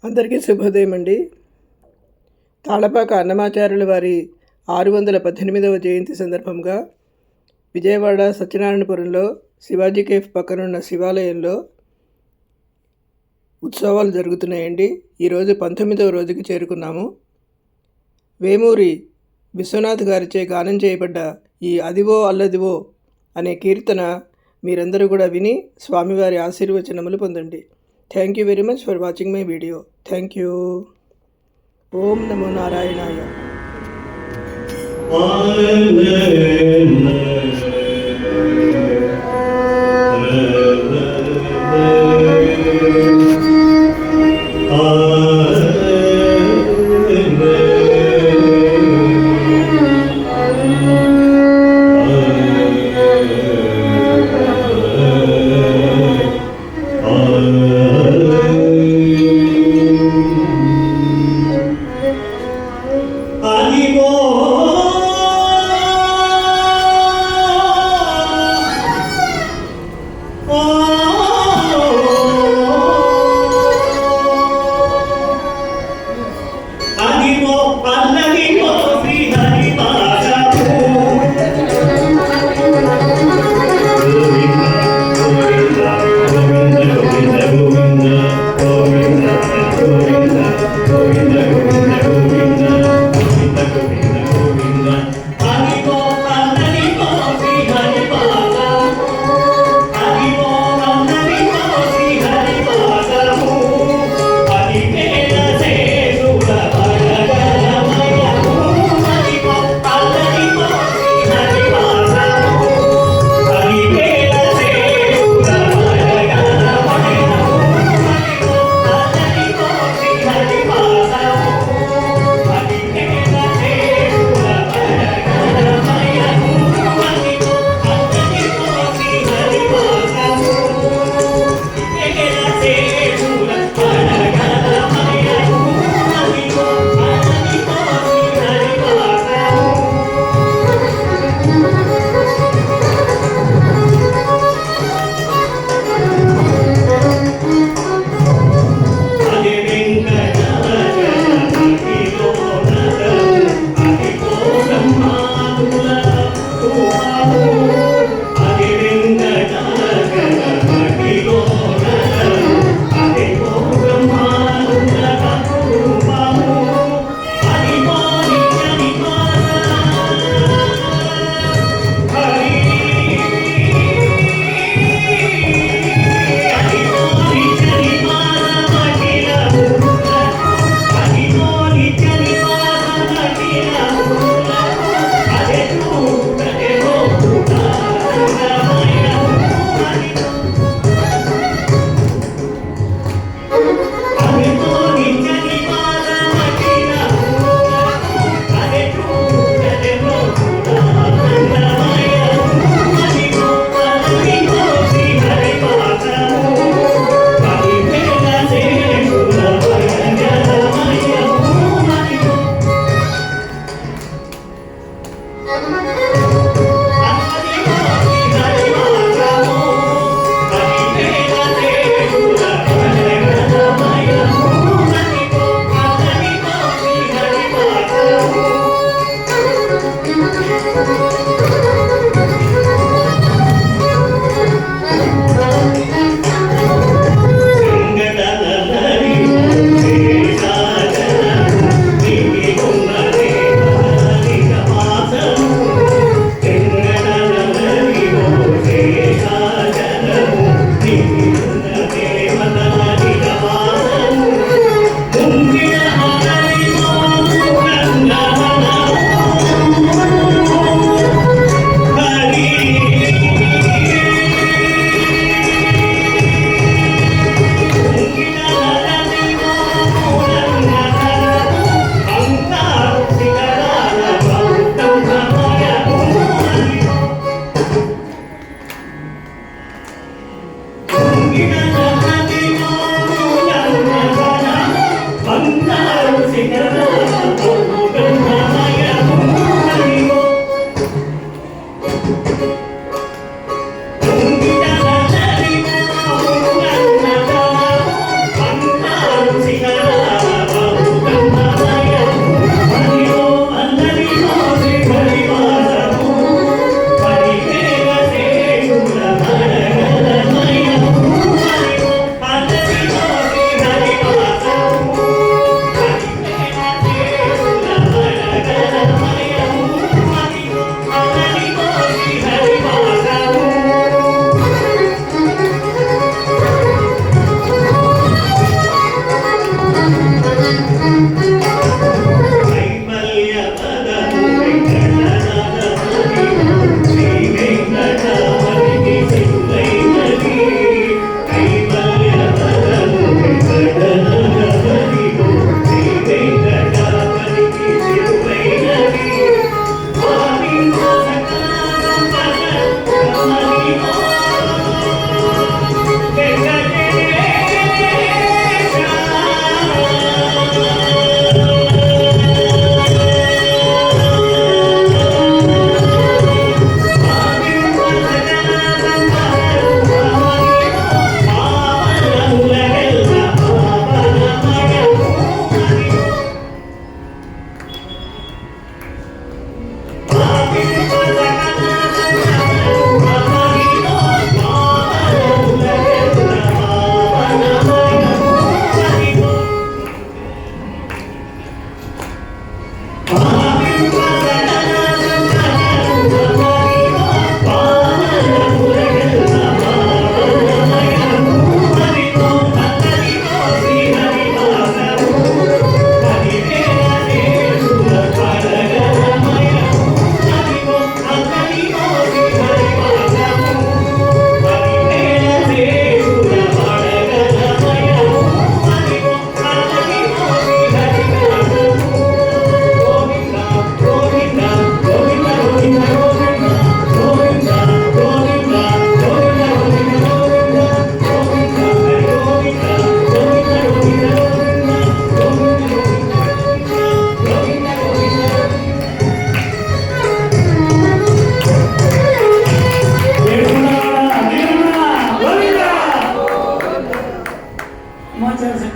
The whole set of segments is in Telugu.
అందరికీ శుభోదయం అండి. తాళపాక అన్నమాచార్యుల వారి 618వ జయంతి సందర్భంగా విజయవాడ సత్యనారాయణపురంలో శివాజీ కేఫ్ పక్కనున్న శివాలయంలో ఉత్సవాలు జరుగుతున్నాయండి. ఈరోజు 19వ రోజుకి చేరుకున్నాము. వేమూరి విశ్వనాథ్ గారిచే గానం చేయబడ్డ ఈ అదివో అల్లదివో అనే కీర్తన మీరందరూ కూడా విని స్వామివారి ఆశీర్వచనములు పొందండి. Thank you very much for watching my video. Thank you. Om Namo Narayanaya.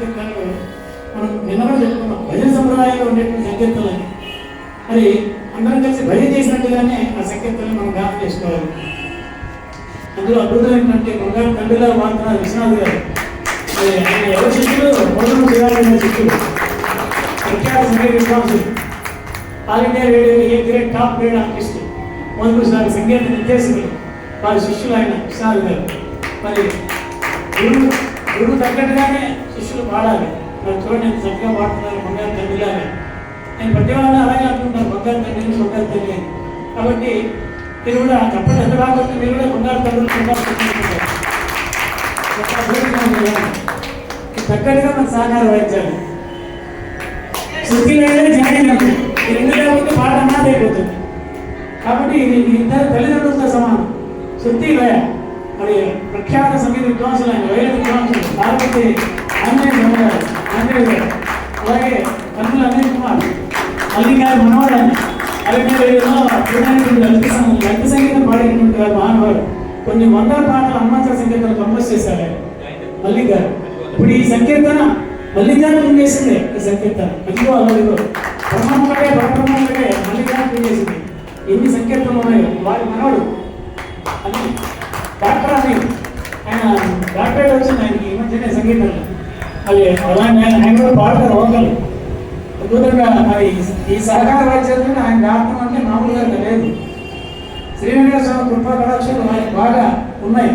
సంకీర్తనలు మనం నిన్న చెప్పుకున్నాం. భజన సంప్రదాయంలో ఉండేటువంటి సంకీర్తనలు మరి అందరం కలిసి భజన చేసినట్టుగానే ఆ సంకీర్తనలు మనం జ్ఞాపకం చేసుకోవాలి. అందులో అద్భుతమైనటువంటి బంగారు తండ్రిలా మాత్రం విశ్వనాథ్ గారు. ఆయన ఎవరి శిష్యులు పౌర్ణమి చేయాలనే శిష్యులు, ప్రఖ్యాత సంగీత విద్వాంసులు, all India radio A grade top grade artist, మొదటి సారి సంగీత నిర్దేశకులు, వారి శిష్యులు ఆయన విశ్వనాథ్ గారు. మరి గురువు తగ్గట్టుగానే శిష్యులు పాడాలి. మరి చూడండి ఎంత చక్కగా పాడుతున్నారు బంగారు తండ్రిలాగా. నేను ప్రతి వాళ్ళని అలాగే అనుకుంటాను, బంగారు తండ్రిని బంగారు తండ్రి అని. కాబట్టి మీరు కూడా తప్పని ఎంత కాబట్టి మీరు కూడా బంగారు తండ్రులు తగ్గట్టుగా మన సహకారం వహించాలి. శృతి లేదే ధ్యానం, ఈ రెండు లేకపోతే పాట అన్నది అయిపోతుంది. కాబట్టి ఇద్దరు తల్లిదండ్రులతో సమానం. శృతి లయ. మరి ప్రఖ్యాత సంగీత విద్వాంసులు ఆయన, వైద్య విద్వాంసులు పార్వతి ఆంజనేయ గారు, అలాగే కన్నుల అనిల్ కుమార్ మల్లి గారు మనవాడు. ఆయన లలిత సంగీతం పాడినటువంటి వారు మహానుభావుడు. కొన్ని వందల పాటలు హనుమంతుల సంగీతాలు కంపోజ్ చేశారు ఆయన మల్లి గారు. ఇప్పుడు ఈ సంకీర్తన మల్లికార్జున చేసింది. ఈ సంకీర్తన అదిగో అలాగో బ్రహ్మమ్మకే పరబ్రహ్మకే మల్లికార్జున చేసింది. ఎన్ని సంకీర్తనలు ఉన్నాయో. వారి మనవడు అని డాక్టర్ అని ఆయన డాక్టరేట్ వచ్చింది ఆయనకి ఈ మధ్యనే సంగీతంలో. అది అలాంటి ఆయన కూడా పాడతారు ఓకలు అద్భుతంగా. మరి ఈ సహకార వాయిద్యాలను ఆయన డాక్టర్ అంటే మామూలుగా లేదు. శ్రీ వెంకటేశ్వర కృపా కటాక్షాలు ఆయనకు బాగా ఉన్నాయి.